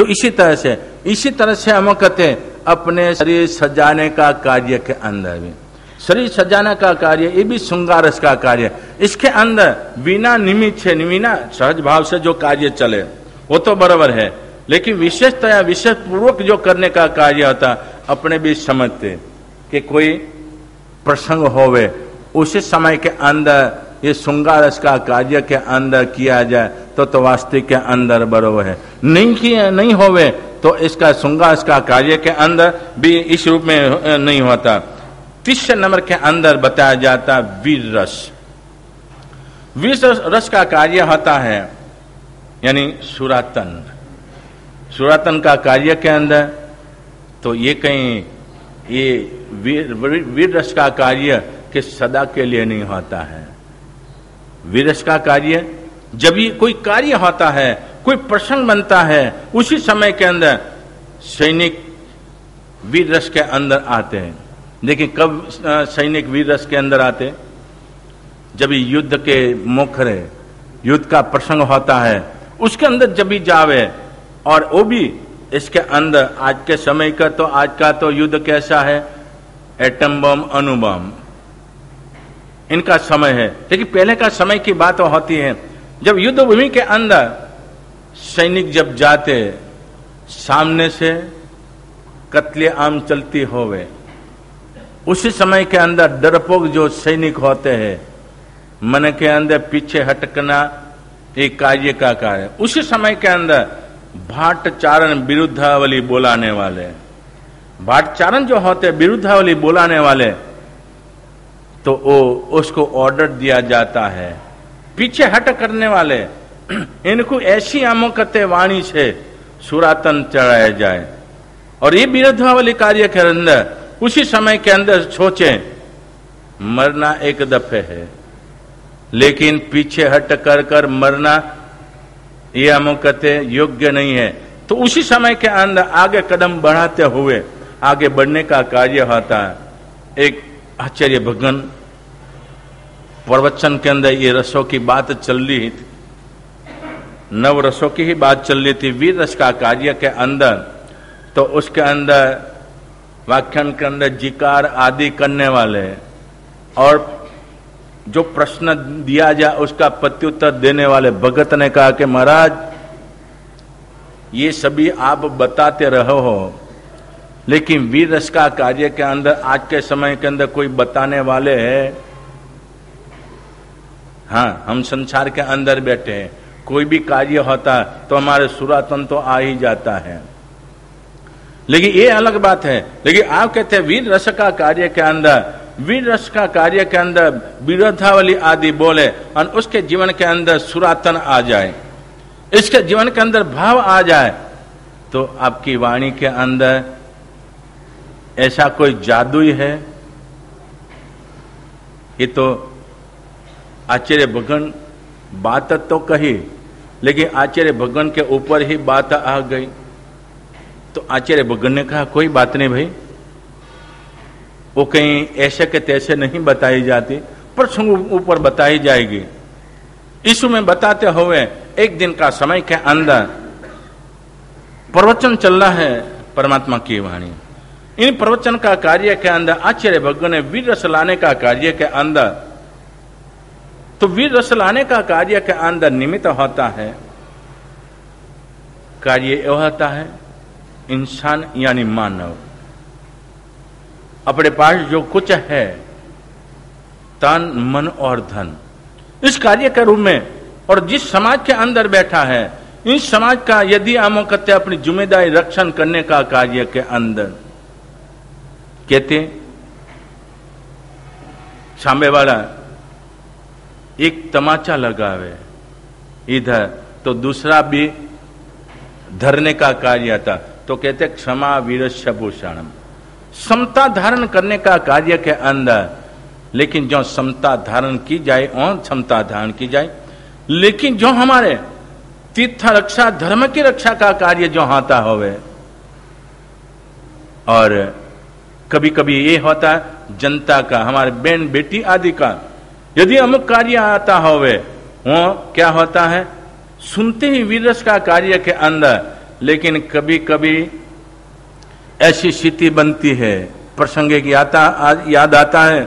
तो इसी तरह से हम कहते हैं अपने शरीर सजाने का कार्य के अंदर भी, शरीर सजाने का कार्य ये भी श्रृंगार रस का कार्य। इसके अंदर बिना निमित्त से, बिना सहज भाव से जो कार्य चले वो तो बराबर है, लेकिन विशेषतया विशेष पूर्वक जो करने का कार्य होता, अपने भी समझते कि कोई प्रसंग होवे उसी समय के अंदर ये श्रृंगार रस का कार्य के अंदर किया जाए तो वास्तविक के अंदर बराबर है। नहीं होवे तो इसका श्रृंगार रस का कार्य के अंदर भी इस रूप में नहीं होता। तीसरे नंबर के अंदर बताया जाता वीर रस। वीर रस का कार्य होता है यानी सुरातन। सुरातन का कार्य के अंदर तो ये कहीं ये वीर रस का कार्य कि सदा के लिए नहीं होता है। वीर रस का कार्य जब ये कोई कार्य होता है, कोई प्रसंग बनता है, उसी समय के अंदर सैनिक वीर रस के अंदर आते हैं। लेकिन कब सैनिक वीर रस के अंदर आते? जब युद्ध के मोखरे, युद्ध का प्रसंग होता है, उसके अंदर जब भी जावे, और वो भी इसके अंदर आज के समय का तो आज का तो युद्ध कैसा है, एटम बम, अणु बम, इनका समय है। लेकिन पहले का समय की बात होती है जब युद्ध भूमि के अंदर सैनिक जब जाते, सामने से कत्ले आम चलती होवे, उसी समय के अंदर डरपोक जो सैनिक होते हैं, मन के अंदर पीछे हटकना एक कार्य का कार्य। उसी समय के अंदर भाटचारण विरुद्धावली बोलाने वाले, भाटचारण जो होते विरुद्धावली बोलाने वाले, तो वो उसको ऑर्डर दिया जाता है पीछे हट करने वाले, इनको ऐसी आमोकते वाणी से सुरातन चढ़ाया जाए। और ये विरुद्धावली कार्य के अंदर उसी समय के अंदर सोचे मरना एक दफे है, लेकिन पीछे हट कर मरना ये हम कहते योग्य नहीं है। तो उसी समय के अंदर आगे कदम बढ़ाते हुए आगे बढ़ने का कार्य होता है। एक आचार्य भगवान प्रवचन के अंदर ये रसों की बात चल रही थी, नव रसों की ही बात चल रही थी वीर रस का कार्य के अंदर। तो उसके अंदर व्याख्यान के अंदर जिकार आदि करने वाले और जो प्रश्न दिया जाए उसका प्रत्युत्तर देने वाले भगत ने कहा कि महाराज ये सभी आप बताते रहो हो, लेकिन वीर रस का कार्य के अंदर आज के समय के अंदर कोई बताने वाले हैं? हाँ, हम संसार के अंदर बैठे हैं, कोई भी कार्य होता तो हमारे सुरातन तो आ ही जाता है, लेकिन ये अलग बात है। लेकिन आप कहते हैं वीर रस का कार्य के अंदर, वीर रस का कार्य के अंदर विरोधावली आदि बोले और उसके जीवन के अंदर सुरातन आ जाए, इसके जीवन के अंदर भाव आ जाए, तो आपकी वाणी के अंदर ऐसा कोई जादू ही है? ये तो आचार्य भगवान बात तो कही, लेकिन आचार्य भगवान के ऊपर ही बात आ गई। तो आचार्य भगवान ने कहा कोई बात नहीं भाई, वो कहीं ऐसे के तैसे नहीं बताई जाती, प्रसंग ऊपर बताई जाएगी। यीशु में बताते हुए एक दिन का समय के अंदर प्रवचन चल रहा है परमात्मा की वाणी। इन प्रवचन का कार्य के अंदर आचार्य भगवान ने वीर रस लाने का कार्य के अंदर, तो वीर रस लाने का कार्य के अंदर निमित्त होता है, कार्य यह होता है इंसान यानी मानव अपने पास जो कुछ है, तन मन और धन, इस कार्य के रूप में और जिस समाज के अंदर बैठा है, इस समाज का यदि हम कहते अपनी जिम्मेदारी रक्षण करने का कार्य के अंदर कहते सामने वाला एक तमाचा लगावे इधर तो दूसरा भी धरने का कार्य था, तो कहते क्षमा वीरस्य भूषणम, समता धारण करने का कार्य के अंदर। लेकिन जो समता धारण की जाए और क्षमता धारण की जाए, लेकिन जो हमारे तीर्थ रक्षा धर्म की रक्षा का कार्य जो होता होवे, और कभी कभी ये होता है जनता का, हमारे बहन बेटी आदि का यदि अमुक कार्य आता होवे, वो क्या होता है सुनते ही वीर रस का कार्य के अंदर, लेकिन कभी कभी ऐसी स्थिति बनती है, प्रसंग एक याद आता है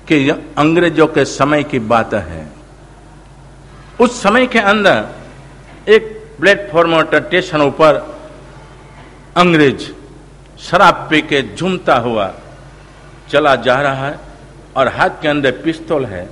कि अंग्रेजों के समय की बात है। उस समय के अंदर एक प्लेटफॉर्म और स्टेशन ऊपर अंग्रेज शराब पी के झूमता हुआ चला जा रहा है और हाथ के अंदर पिस्तौल है।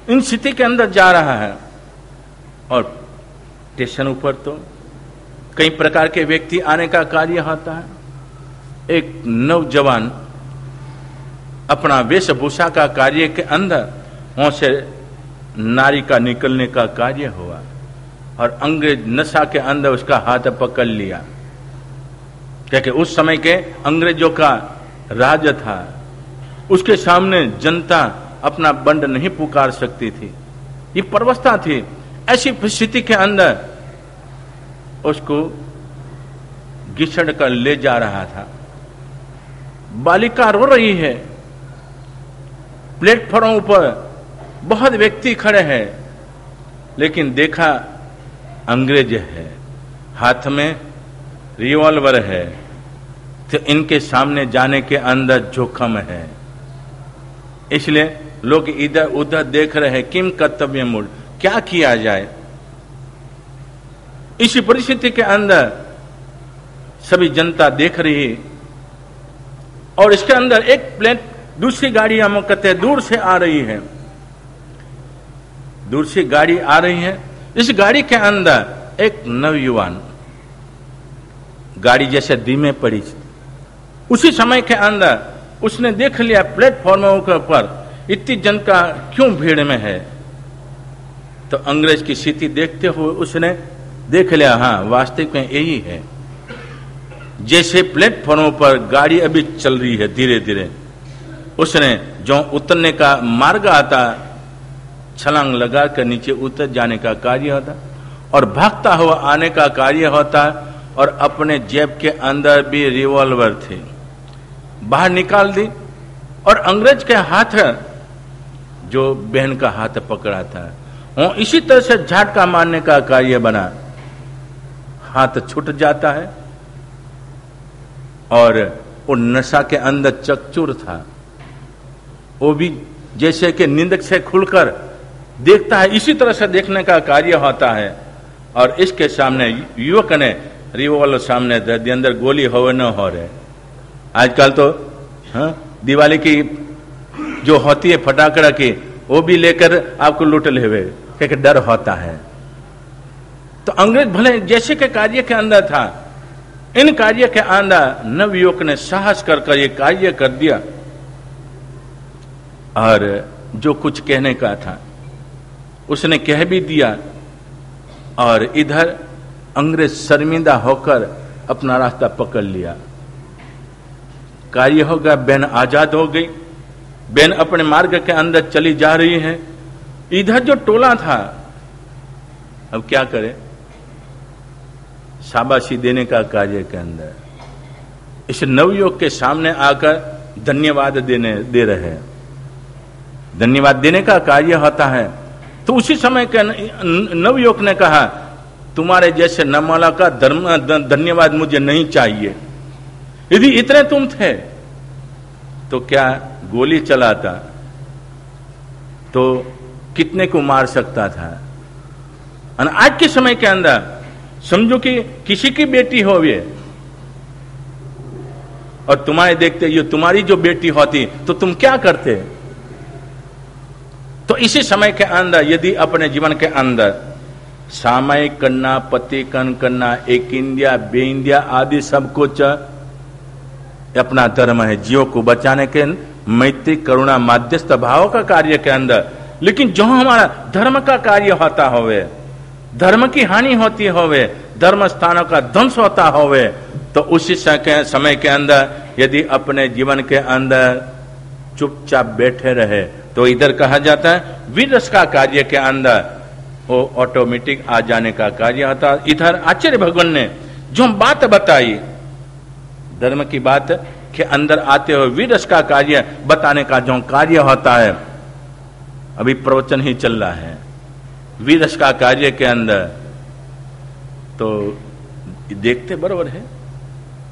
इन स्थिति के अंदर जा रहा है और स्टेशन ऊपर तो कई प्रकार के व्यक्ति आने का कार्य होता है। एक नौजवान अपना वेशभूषा का कार्य के अंदर वहां से नारी का निकलने का कार्य हुआ और अंग्रेज नशा के अंदर उसका हाथ पकड़ लिया, क्योंकि उस समय के अंग्रेजों का राज था। उसके सामने जनता अपना बंड नहीं पुकार सकती थी, ये परवस्था थी। ऐसी स्थिति के अंदर उसको घिसड़ कर ले जा रहा था। बालिका रो रही है, प्लेटफॉर्म पर बहुत व्यक्ति खड़े हैं, लेकिन देखा अंग्रेज है, हाथ में रिवॉल्वर है, तो इनके सामने जाने के अंदर जोखम है। इसलिए लोग इधर उधर देख रहे हैं, किम कर्तव्य मूल, क्या किया जाए। इसी परिस्थिति के अंदर सभी जनता देख रही और इसके अंदर एक दूसरी गाड़ी हम कहते हैं दूर से आ रही है, दूर से गाड़ी आ रही है। इस गाड़ी के अंदर एक नवयुवान, गाड़ी जैसे धीमे पड़ी, उसी समय के अंदर उसने देख लिया प्लेटफॉर्मों के ऊपर इतनी जनता क्यों भीड़ में है। तो अंग्रेज की स्थिति देखते हुए उसने देख लिया, हाँ वास्तविक में यही है। जैसे प्लेटफॉर्मों पर गाड़ी अभी चल रही है धीरे धीरे, उसने जो उतरने का मार्ग आता छलांग लगा कर नीचे उतर जाने का कार्य होता और भागता हुआ आने का कार्य होता और अपने जेब के अंदर भी रिवॉल्वर थे, बाहर निकाल दी और अंग्रेज के हाथ जो बहन का हाथ पकड़ा था वो इसी तरह से झटका मारने का कार्य बना, हाथ छूट जाता है और वो नशा के अंदर चकचूर था। वो भी जैसे कि नींद से खुलकर देखता है, इसी तरह से देखने का कार्य होता है। और इसके सामने युवक ने रिवॉल्वर सामने दे दी, अंदर गोली हो न हो रहे। आजकल तो दिवाली की जो होती है फटाकड़ा की, वो भी लेकर आपको लूट ले हुए, क्योंकि डर होता है। तो अंग्रेज भले जैसे के कार्य के अंदर था, इन कार्य के अंदर नवयुवक ने साहस कर ये कार्य कर दिया और जो कुछ कहने का था उसने कह भी दिया। और इधर अंग्रेज शर्मिंदा होकर अपना रास्ता पकड़ लिया। कार्य हो गया, बहन आजाद हो गई, बहन अपने मार्ग के अंदर चली जा रही है। इधर जो टोला था अब क्या करे, शाबाशी देने का कार्य के अंदर इस नवयुवक के सामने आकर धन्यवाद दे रहे हैं, धन्यवाद देने का कार्य होता है। तो उसी समय के नवयुवक ने कहा, तुम्हारे जैसे नमला का धन्यवाद मुझे नहीं चाहिए। यदि इतने तुम थे तो क्या गोली चलाता तो कितने को मार सकता था। और आज के समय के अंदर समझो कि किसी की बेटी हो वे और तुम्हारे देखते ये तुम्हारी जो बेटी होती तो तुम क्या करते। तो इसी समय के अंदर यदि अपने जीवन के अंदर सामायिक करना, पतिकन करना, एक इंडिया बे इंडिया आदि सब कुछ अपना धर्म है, जीवों को बचाने के मैत्री करुणा माध्यस्थ भाव का कार्य के अंदर, लेकिन जो हमारा धर्म का कार्य होता होवे, धर्म की हानि होती होवे, धर्म स्थानों का ध्वंस होता होवे, तो उसी समय के अंदर यदि अपने जीवन के अंदर चुपचाप बैठे रहे तो इधर कहा जाता है वीर रस का कार्य के अंदर वो ऑटोमेटिक आ जाने का कार्य होता। इधर आचार्य भगवान ने जो बात बताई धर्म की बात के अंदर आते हुए वीर रस का कार्य बताने का जो कार्य होता है, अभी प्रवचन ही चल रहा है वीर रस का कार्य के अंदर। तो देखते बराबर है,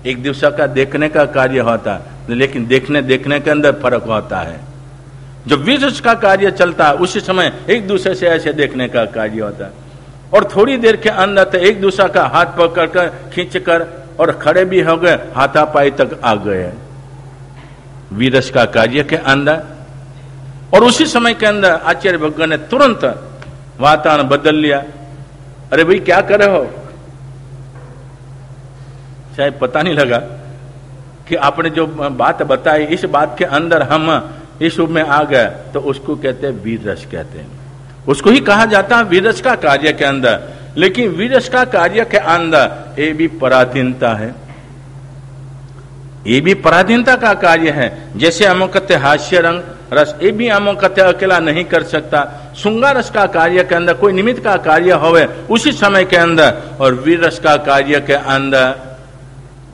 एक दूसरा का देखने का कार्य होता, लेकिन देखने के अंदर फर्क होता है। जो विरस का कार्य चलता है उसी समय एक दूसरे से ऐसे देखने का कार्य होता है, और थोड़ी देर के अंदर तो एक दूसरा का हाथ पकड़ कर खींच कर और खड़े भी हो गए, हाथापाई तक आ गए विरस का कार्य के अंदर। और उसी समय के अंदर आचार्य भगवान ने तुरंत वातावरण बदल लिया। अरे भाई क्या कर रहे हो? शायद पता नहीं लगा कि आपने जो बात बताई इस बात के अंदर हम इस रूप में आ गए, तो उसको कहते हैं वीर रस कहते हैं। उसको ही कहा जाता है वीर रस का कार्य के अंदर। लेकिन वीर रस का कार्य के अंदर ये भी पराधीनता है, ये भी पराधीनता का कार्य है। जैसे हम कहते हास्य रंग रस, ये भी हम कहते अकेला नहीं कर सकता। श्रृंगार रस का कार्य के अंदर कोई निमित्त का कार्य होवे उसी समय के अंदर, और वीर रस का कार्य के अंदर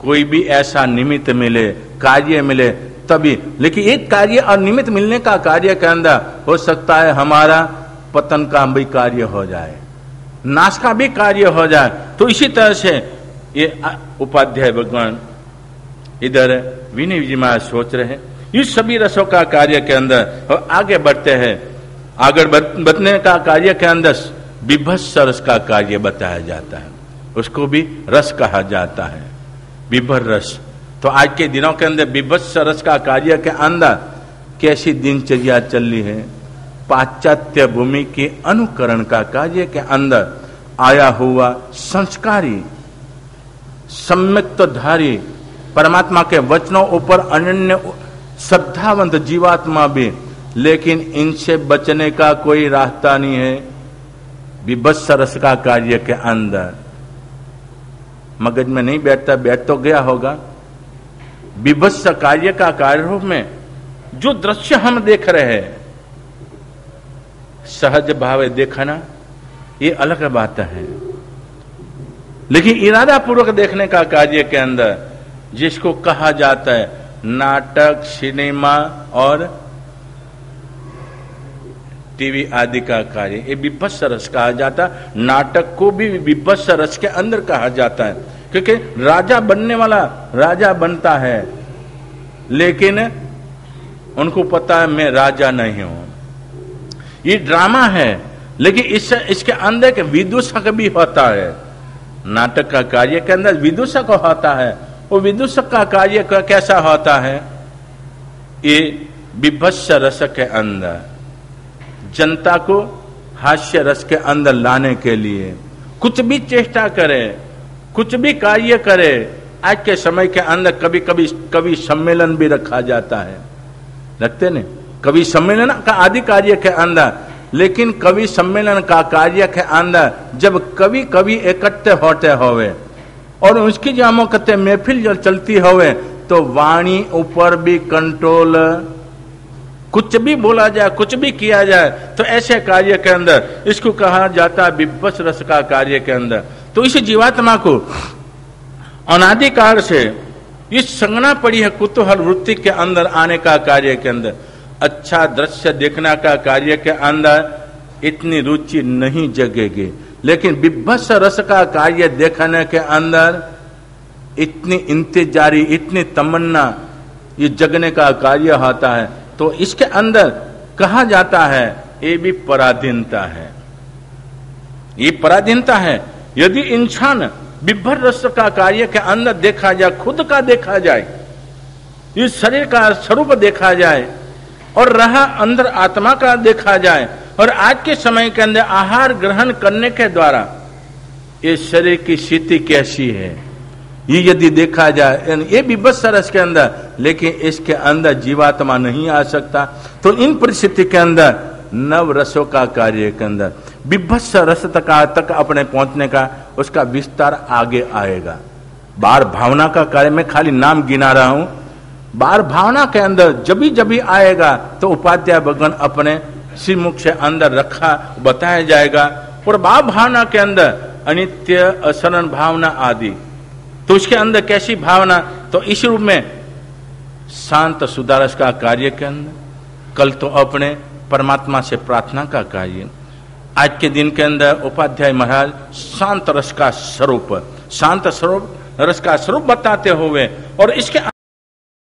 कोई भी ऐसा निमित्त मिले, कार्य मिले तभी। लेकिन एक कार्य और निमित्त मिलने का कार्य के अंदर हो सकता है हमारा पतन का भी कार्य हो जाए, नाश का भी कार्य हो जाए। तो इसी तरह से ये उपाध्याय भगवान इधर विनय जी महाराज सोच रहे हैं इस सभी रसों का कार्य के अंदर। और आगे बढ़ते हैं, आगे बढ़ने का कार्य के अंदर विभत्स रस का कार्य बताया जाता है, उसको भी रस कहा जाता है, विभर रस। तो आज के दिनों के अंदर विभत्स रस का कार्य के अंदर कैसी दिनचर्या चल रही है, पाश्चात्य भूमि के अनुकरण का कार्य के अंदर आया हुआ संस्कारी सम्यक्तधारी परमात्मा के वचनों ऊपर अनन्य श्रद्धावंत जीवात्मा भी, लेकिन इनसे बचने का कोई रास्ता नहीं है। विभत्स रस का कार्य के अंदर मगज में नहीं बैठता, बैठ तो गया होगा। विभत्स कार्य का कार्य रूप में जो दृश्य हम देख रहे हैं, सहज भाव देखना ये अलग बात है, लेकिन इरादा पूर्वक देखने का कार्य के अंदर जिसको कहा जाता है नाटक, सिनेमा और टीवी आदि का कार्य, ये विभत्स रस कहा जाता है। नाटक को भी विभत्स रस के अंदर कहा जाता है, क्योंकि राजा बनने वाला राजा बनता है, लेकिन उनको पता है मैं राजा नहीं हूं। ये ड्रामा है, लेकिन इसके अंदर एक विदूषक भी होता है। नाटक का कार्य के अंदर विदूषक होता है। वो विदूषक का कार्य कैसा होता है? ये विभत्स रस के अंदर जनता को हास्य रस के अंदर लाने के लिए कुछ भी चेष्टा करे, कुछ भी कार्य करे। आज के समय के अंदर कभी कभी कवि सम्मेलन भी रखा जाता है, रखते नहीं कवि सम्मेलन का आदि कार्य के अंदर। लेकिन कवि सम्मेलन का कार्य के अंदर जब कवि कवि इकट्ठे होते होवे और उसकी जो हम कहते महफिल जो चलती होवे, तो वाणी ऊपर भी कंट्रोल, कुछ भी बोला जाए, कुछ भी किया जाए, तो ऐसे कार्य के अंदर इसको कहा जाता है विभत्स रस का कार्य के अंदर। तो इस जीवात्मा को अनादिकाल से इस संगना पड़ी है कुतूहल वृत्ति के अंदर आने का कार्य के अंदर, अच्छा दृश्य देखने का कार्य के अंदर इतनी रुचि नहीं जगेगी। लेकिन विभत्स रस का कार्य देखने के अंदर इतनी इंतजारी, इतनी तमन्ना, ये जगने का कार्य होता है। तो इसके अंदर कहा जाता है ये भी पराधीनता है, ये पराधीनता है। यदि इंसान विभर रस का कार्य के अंदर देखा जाए, खुद का देखा जाए, इस शरीर का स्वरूप देखा जाए और रहा अंदर आत्मा का देखा जाए, और आज के समय के अंदर आहार ग्रहण करने के द्वारा ये शरीर की स्थिति कैसी है ये यदि देखा जाए, ये विभत्स रस के अंदर, लेकिन इसके अंदर जीवात्मा नहीं आ सकता। तो इन परिस्थिति के अंदर नव रसों का कार्य के अंदर विभत्स रस तक अपने पहुंचने का उसका विस्तार आगे आएगा। बार भावना का कार्य में खाली नाम गिना रहा हूं, बार भावना के अंदर जब भी आएगा तो उपाध्याय भगवान अपने श्रीमुख से अंदर रखा बताया जाएगा। और बार भावना के अंदर अनित्य, असरण भावना आदि, तो उसके अंदर कैसी भावना? तो इस रूप में शांत सुधारस का कार्य के अंदर कल तो अपने परमात्मा से प्रार्थना का कार्य, आज के दिन के अंदर उपाध्याय महाराज शांत रस का स्वरूप, शांत स्वरूप रस का स्वरूप बताते हुए और इसके